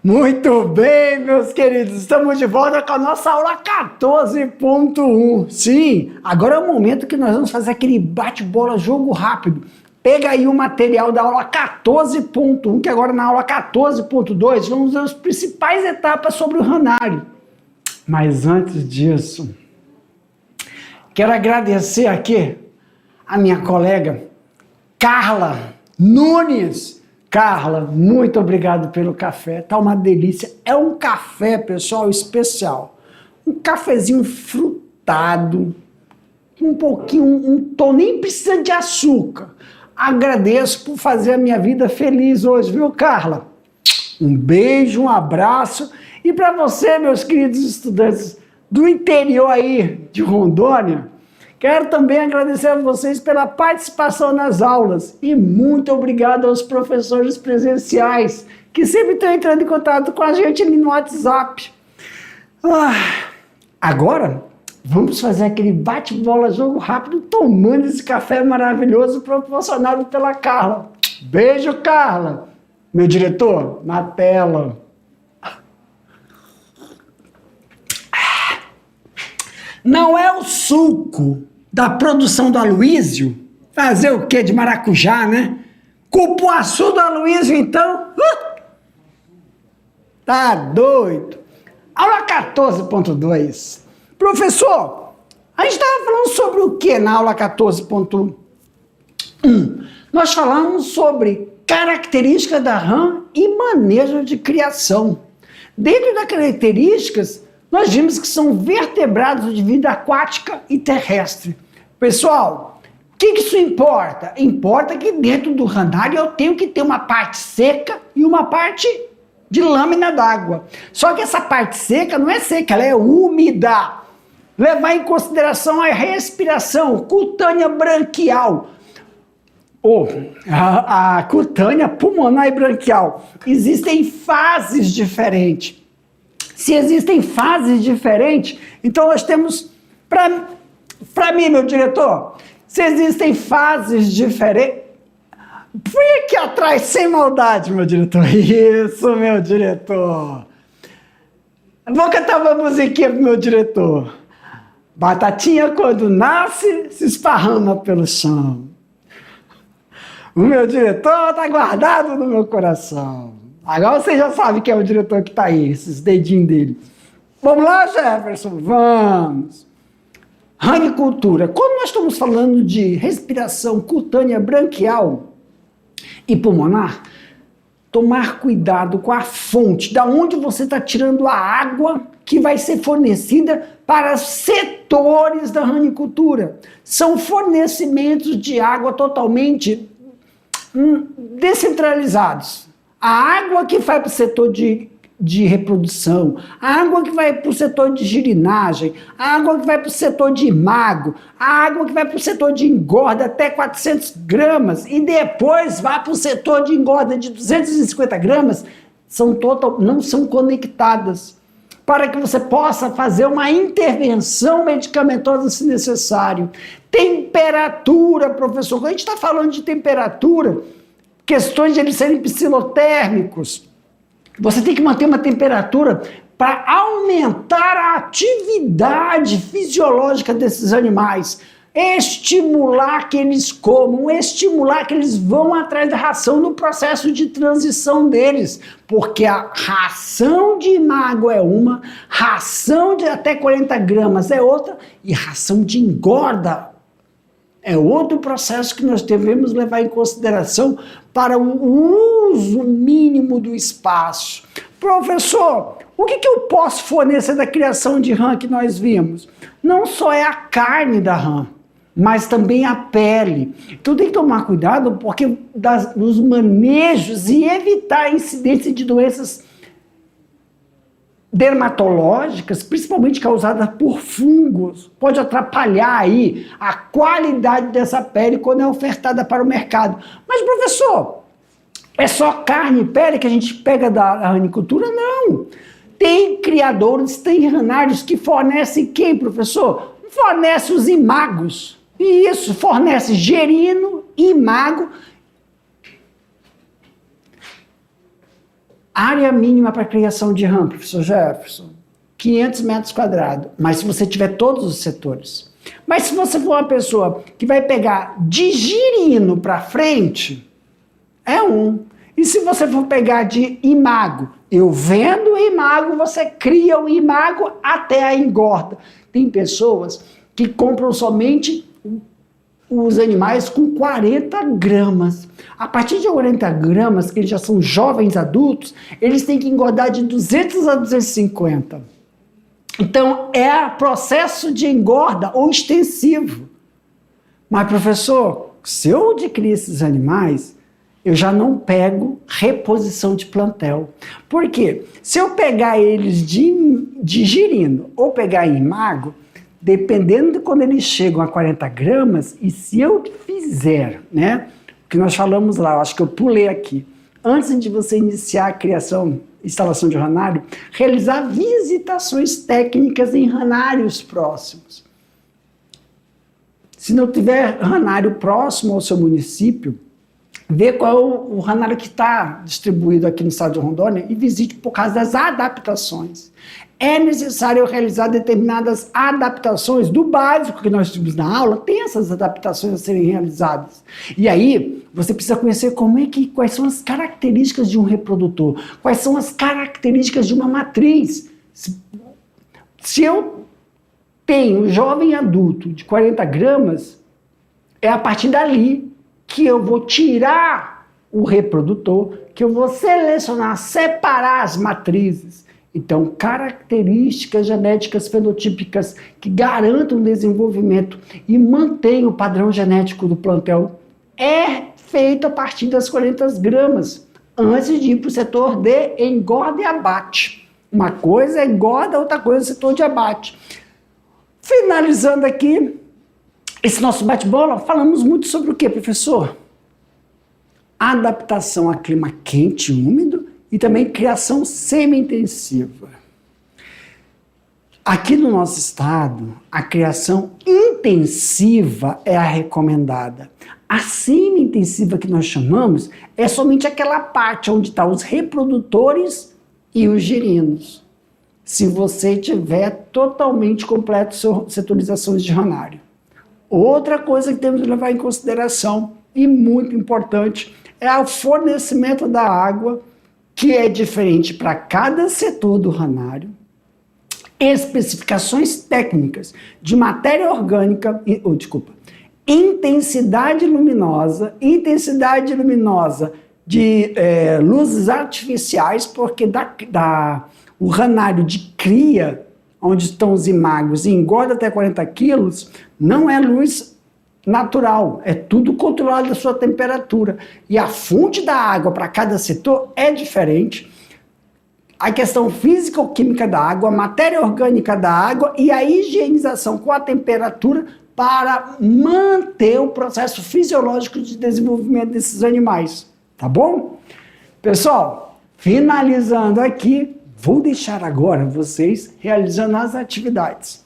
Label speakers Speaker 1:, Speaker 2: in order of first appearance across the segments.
Speaker 1: Muito bem, meus queridos, estamos de volta com a nossa aula 14.1. Sim, agora é o momento que nós vamos fazer aquele bate-bola, jogo rápido. Pega aí o material da aula 14.1, que agora na aula 14.2 vamos ver as principais etapas sobre o Hanário. Mas antes disso, quero agradecer aqui a minha colega Carla Nunes. Carla, muito obrigado pelo café, tá uma delícia. É um café, pessoal, especial. Um cafezinho frutado, um pouquinho, um tom, nem precisa de açúcar. Agradeço por fazer a minha vida feliz hoje, viu, Carla? Um beijo, um abraço. E para você, meus queridos estudantes do interior aí de Rondônia, quero também agradecer a vocês pela participação nas aulas e muito obrigado aos professores presenciais que sempre estão entrando em contato com a gente ali no WhatsApp. Agora, vamos fazer aquele bate-bola, jogo rápido, tomando esse café maravilhoso proporcionado pela Carla. Beijo, Carla. Meu diretor, na tela. Não é o suco da produção do Aloysio? Fazer o quê? De maracujá, né? Cupuaçu do Aloysio, então? Tá doido. Aula 14.2. Professor, a gente estava falando sobre o que na aula 14.1? Nós falamos sobre características da rã e manejo de criação. Dentro das características, nós vimos que são vertebrados de vida aquática e terrestre. Pessoal, o que isso importa? Importa que dentro do Hanário eu tenho que ter uma parte seca e uma parte de lâmina d'água. Só que essa parte seca não é seca, ela é úmida. Levar em consideração a respiração cutânea branquial. A cutânea pulmonar e branquial. Existem fases diferentes. Se existem fases diferentes, então nós temos, para mim, meu diretor, se existem fases diferentes... Fui aqui atrás, sem maldade, meu diretor. Isso, meu diretor. Vou cantar uma musiquinha pro meu diretor. Batatinha, quando nasce, se esparrama pelo chão. O meu diretor tá guardado no meu coração. Agora você já sabe quem é o diretor que está aí, esses dedinhos dele. Vamos lá, Jefferson? Vamos. Ranicultura. Quando nós estamos falando de respiração cutânea branquial e pulmonar, tomar cuidado com a fonte, da onde você está tirando a água que vai ser fornecida para os setores da ranicultura. São fornecimentos de água totalmente descentralizados. A água que vai para o setor de reprodução, a água que vai para o setor de girinagem, a água que vai para o setor de imago, a água que vai para o setor de engorda até 400 gramas e depois vai para o setor de engorda de 250 gramas, não são conectadas para que você possa fazer uma intervenção medicamentosa se necessário. Temperatura, professor, quando a gente está falando de temperatura, questões de eles serem psilotérmicos, você tem que manter uma temperatura para aumentar a atividade fisiológica desses animais, estimular que eles comam, estimular que eles vão atrás da ração no processo de transição deles, porque a ração de imago é uma, ração de até 40 gramas é outra, e ração de engorda é outro processo que nós devemos levar em consideração para o uso mínimo do espaço. Professor, o que eu posso fornecer da criação de rã que nós vimos? Não só é a carne da rã, mas também a pele. Então tem que tomar cuidado porque dos manejos e evitar a incidência de doenças dermatológicas, principalmente causadas por fungos, pode atrapalhar aí a qualidade dessa pele quando é ofertada para o mercado. Mas, professor, é só carne e pele que a gente pega da ranicultura? Não. Tem criadores, tem ranários que fornecem quem, professor? Fornece os imagos. E isso, fornece gerino, imago Área mínima para criação de rã, professor Jefferson, 500 metros quadrados, mas se você tiver todos os setores. Mas se você for uma pessoa que vai pegar de girino para frente, é 1. E se você for pegar de imago, eu vendo o imago, você cria o imago até a engorda. Tem pessoas que compram somente os animais com 40 gramas. A partir de 40 gramas, que eles já são jovens adultos, eles têm que engordar de 200 a 250. Então, é processo de engorda ou extensivo. Mas, professor, se eu adquirir esses animais, eu já não pego reposição de plantel. Por quê? Se eu pegar eles de girino ou pegar em imago, dependendo de quando eles chegam a 40 gramas, e se eu fizer, né, o que nós falamos lá, eu acho que eu pulei aqui, antes de você iniciar a criação, instalação de ranário, realizar visitações técnicas em ranários próximos. Se não tiver ranário próximo ao seu município, vê qual é o ranário que está distribuído aqui no estado de Rondônia e visite por causa das adaptações. É necessário realizar determinadas adaptações do básico que nós temos na aula, tem essas adaptações a serem realizadas. E aí, você precisa conhecer quais são as características de um reprodutor, quais são as características de uma matriz. Se eu tenho um jovem adulto de 40 gramas, é a partir dali que eu vou tirar o reprodutor, que eu vou selecionar, separar as matrizes. Então, características genéticas fenotípicas que garantam o desenvolvimento e mantenham o padrão genético do plantel é feito a partir das 40 gramas, antes de ir para o setor de engorda e abate. Uma coisa é engorda, outra coisa é o setor de abate. Finalizando aqui esse nosso bate-bola, falamos muito sobre o que, professor? Adaptação a clima quente e úmido e também criação semi-intensiva. Aqui no nosso estado, a criação intensiva é a recomendada. A semi-intensiva que nós chamamos é somente aquela parte onde estão os reprodutores e os girinos. Se você tiver totalmente completo setorizações de ranário. Outra coisa que temos que levar em consideração, e muito importante, é o fornecimento da água, que é diferente para cada setor do ranário, especificações técnicas de matéria orgânica, intensidade luminosa de luzes artificiais, porque o ranário de cria, onde estão os imagos e engorda até 40 quilos, não é luz natural, é tudo controlado da sua temperatura. E a fonte da água para cada setor é diferente. A questão físico-química da água, a matéria orgânica da água e a higienização com a temperatura para manter o processo fisiológico de desenvolvimento desses animais. Tá bom? Pessoal, finalizando aqui, vou deixar agora vocês realizando as atividades.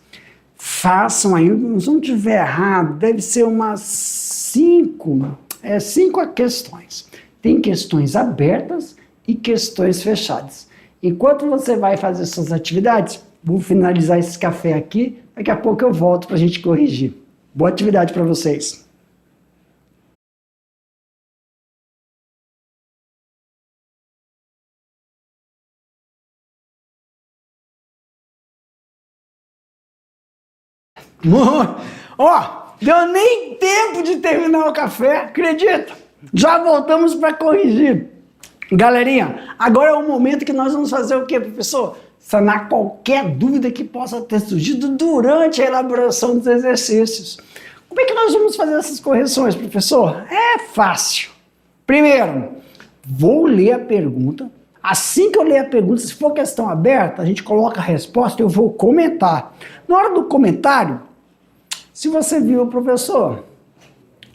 Speaker 1: Façam aí, se não tiver errado, deve ser umas 5 questões. Tem questões abertas e questões fechadas. Enquanto você vai fazer suas atividades, vou finalizar esse café aqui, daqui a pouco eu volto para a gente corrigir. Boa atividade para vocês. Deu nem tempo de terminar o café, acredita? Já voltamos para corrigir. Galerinha, agora é o momento que nós vamos fazer o quê, professor? Sanar qualquer dúvida que possa ter surgido durante a elaboração dos exercícios. Como é que nós vamos fazer essas correções, professor? É fácil. Primeiro, vou ler a pergunta. Assim que eu ler a pergunta, se for questão aberta, a gente coloca a resposta e eu vou comentar. Na hora do comentário, se você viu, professor,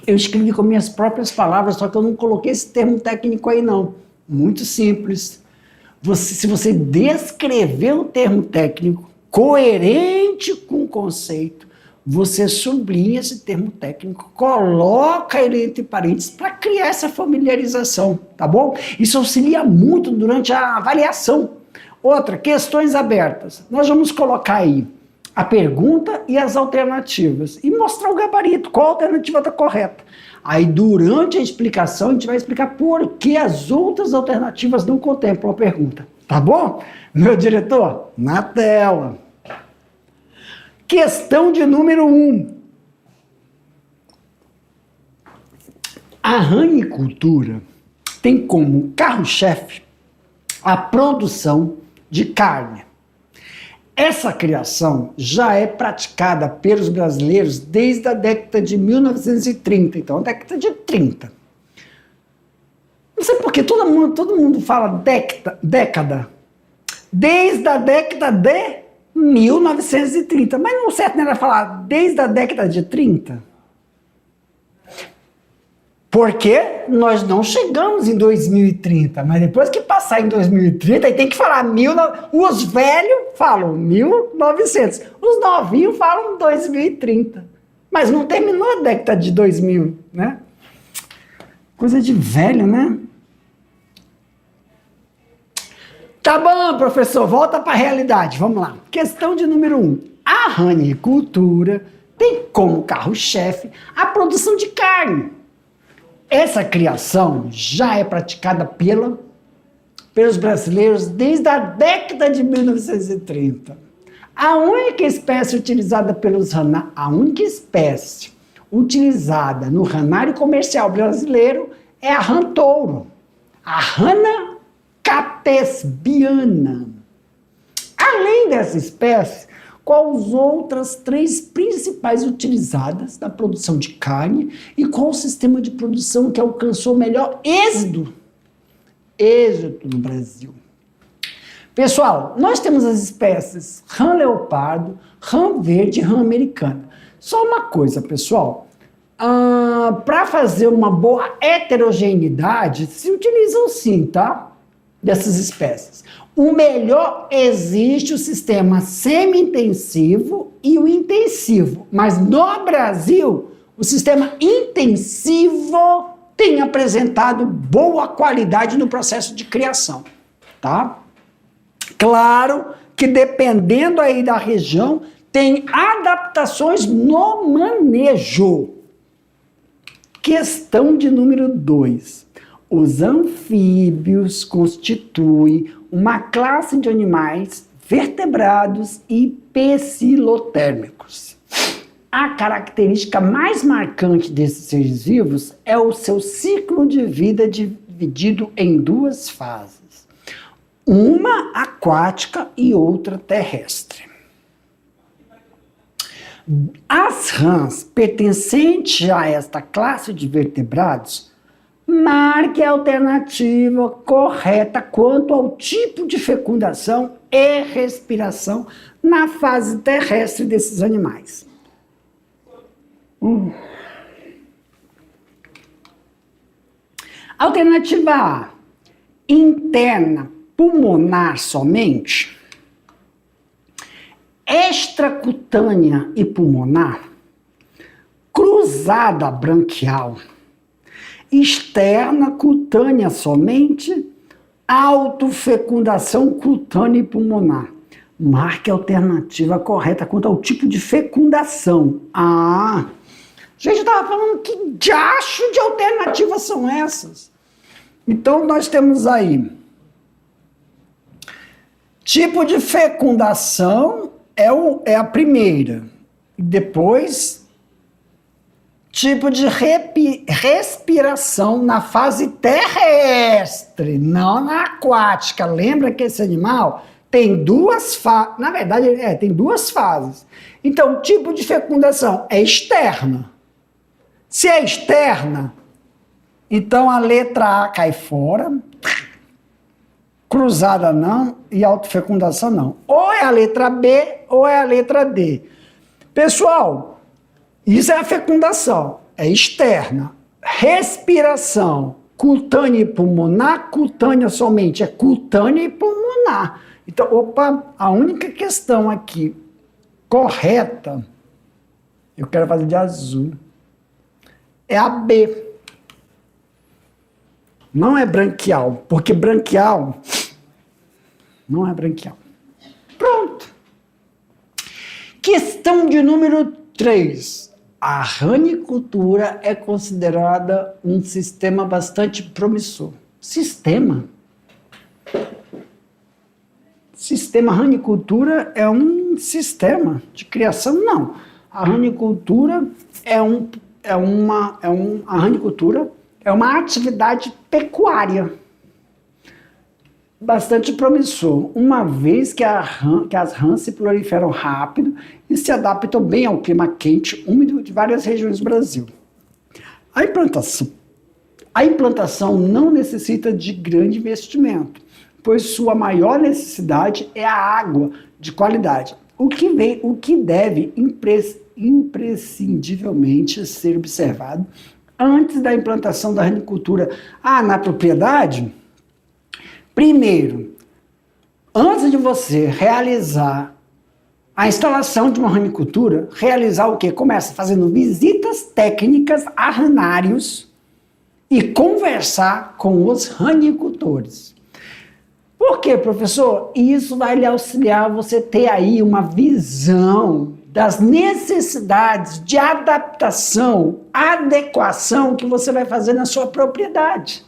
Speaker 1: eu escrevi com minhas próprias palavras, só que eu não coloquei esse termo técnico aí não. Muito simples. Se você descrever o termo técnico coerente com o conceito, você sublinha esse termo técnico, coloca ele entre parênteses para criar essa familiarização, tá bom? Isso auxilia muito durante a avaliação. Outra, questões abertas. Nós vamos colocar aí a pergunta e as alternativas e mostrar o gabarito, qual alternativa está correta. Aí, durante a explicação, a gente vai explicar por que as outras alternativas não contemplam a pergunta. Tá bom? Meu diretor, na tela. Questão de número 1. A ranicultura tem como carro-chefe a produção de carne. Essa criação já é praticada pelos brasileiros desde a década de 1930, então a década de 30. Não sei por que todo mundo fala década. Desde a década de 1930, mas não é certo, não era falar desde a década de 30? Porque nós não chegamos em 2030, mas depois que passar em 2030, aí tem que falar os velhos falam 1900, os novinhos falam 2030, mas não terminou a década de 2000, né? Coisa de velho, né? Tá bom, professor, volta para a realidade, vamos lá. Questão de número 1. A ranicultura tem como carro-chefe a produção de carne. Essa criação já é praticada pelos brasileiros desde a década de 1930. A única espécie utilizada no ranário comercial brasileiro é a rã-touro, a rana catesbiana. Além dessa espécie, quais as outras 3 principais utilizadas na produção de carne e qual o sistema de produção que alcançou o melhor êxito no Brasil? Pessoal, nós temos as espécies rã leopardo, rã verde e rã americana. Só uma coisa, pessoal, para fazer uma boa heterogeneidade, se utilizam sim, tá? Dessas espécies. O melhor existe o sistema semi-intensivo e o intensivo, mas no Brasil o sistema intensivo tem apresentado boa qualidade no processo de criação, tá? Claro que dependendo aí da região tem adaptações no manejo. Questão de número 2. Os anfíbios constituem uma classe de animais vertebrados e pecilotérmicos. A característica mais marcante desses seres vivos é o seu ciclo de vida dividido em 2 fases, uma aquática e outra terrestre. As rãs pertencentes a esta classe de vertebrados, marque a alternativa correta quanto ao tipo de fecundação e respiração na fase terrestre desses animais. Alternativa A, interna pulmonar somente, extracutânea e pulmonar, cruzada branquial, externa cutânea somente, autofecundação cutânea e pulmonar. Marque a alternativa correta quanto ao tipo de fecundação. A gente estava falando que diacho de alternativas são essas. Então nós temos aí tipo de fecundação é a primeira. Depois tipo de respiração na fase terrestre, não na aquática. Lembra que esse animal tem 2 fases, na verdade, tem 2 fases. Então, tipo de fecundação é externa. Se é externa, então a letra A cai fora, cruzada não e autofecundação não. Ou é a letra B ou é a letra D. Pessoal, isso é a fecundação, é externa. Respiração, cutânea e pulmonar, cutânea somente, é cutânea e pulmonar. Então, a única questão aqui correta Eu quero fazer de azul. É a B. Não é branquial, porque branquial não é branquial. Pronto. Questão de número 3. A ranicultura é considerada um sistema bastante promissor. Sistema? Sistema ranicultura é um sistema de criação? Não. A ranicultura a ranicultura é uma atividade pecuária bastante promissor, uma vez que as rãs se proliferam rápido e se adaptam bem ao clima quente, úmido de várias regiões do Brasil. A implantação não necessita de grande investimento, pois sua maior necessidade é a água de qualidade, o que deve imprescindivelmente ser observado antes da implantação da ranicultura na propriedade. Primeiro, antes de você realizar a instalação de uma ranicultura, realizar o quê? Começa fazendo visitas técnicas a ranários e conversar com os ranicultores. Por quê, professor? Isso vai lhe auxiliar você ter aí uma visão das necessidades de adaptação, adequação que você vai fazer na sua propriedade.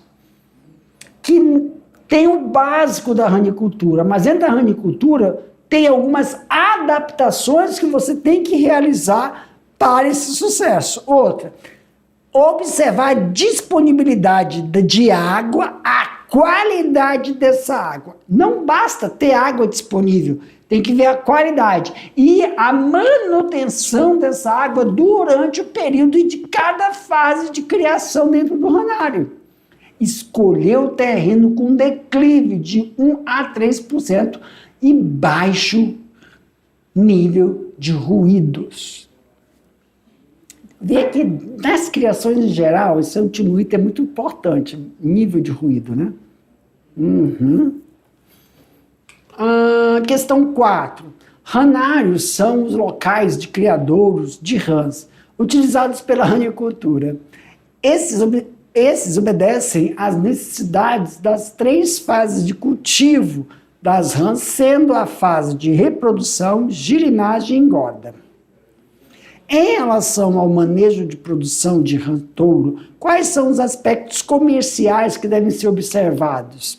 Speaker 1: Que tem o básico da ranicultura, mas dentro da ranicultura tem algumas adaptações que você tem que realizar para esse sucesso. Outra, observar a disponibilidade de água, a qualidade dessa água. Não basta ter água disponível, tem que ver a qualidade e a manutenção dessa água durante o período de cada fase de criação dentro do ranário. Escolher o terreno com declive de 1 a 3% e baixo nível de ruídos. Vê que nas criações em geral, esse último item é muito importante, nível de ruído, né? Questão 4. Ranários são os locais de criadouros de rãs, utilizados pela ranicultura. Esses obedecem às necessidades das 3 fases de cultivo das rãs, sendo a fase de reprodução, girinagem e engorda. Em relação ao manejo de produção de rã touro, quais são os aspectos comerciais que devem ser observados?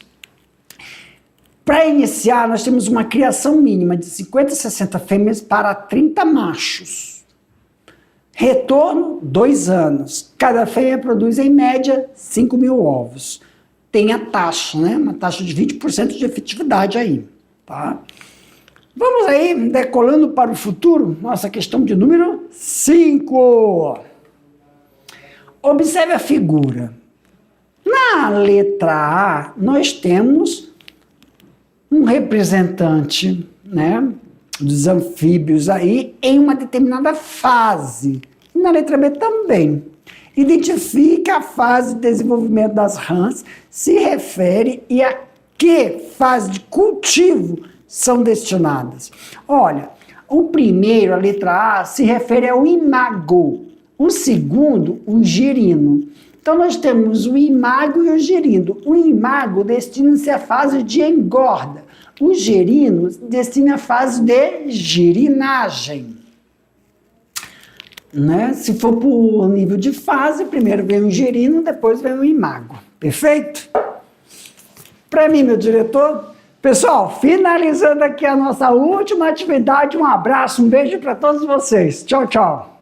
Speaker 1: Para iniciar, nós temos uma criação mínima de 50 a 60 fêmeas para 30 machos. Retorno, 2 anos. Cada fêmea produz, em média, 5.000 ovos. Tem a taxa, né? Uma taxa de 20% de efetividade aí, tá? Vamos aí, decolando para o futuro, nossa questão de número 5. Observe a figura. Na letra A, nós temos um representante, né, dos anfíbios aí em uma determinada fase. E na letra B também. Identifica a fase de desenvolvimento das rãs, se refere e a que fase de cultivo são destinadas. Olha, o primeiro, a letra A, se refere ao imago. O segundo, o girino. Então, nós temos o imago e o girino. O imago destina-se à fase de engorda. O girino destina a fase de girinagem. Né? Se for por nível de fase, primeiro vem o girino, depois vem o imago. Perfeito? Para mim, meu diretor... Pessoal, finalizando aqui a nossa última atividade, um abraço, um beijo para todos vocês. Tchau, tchau.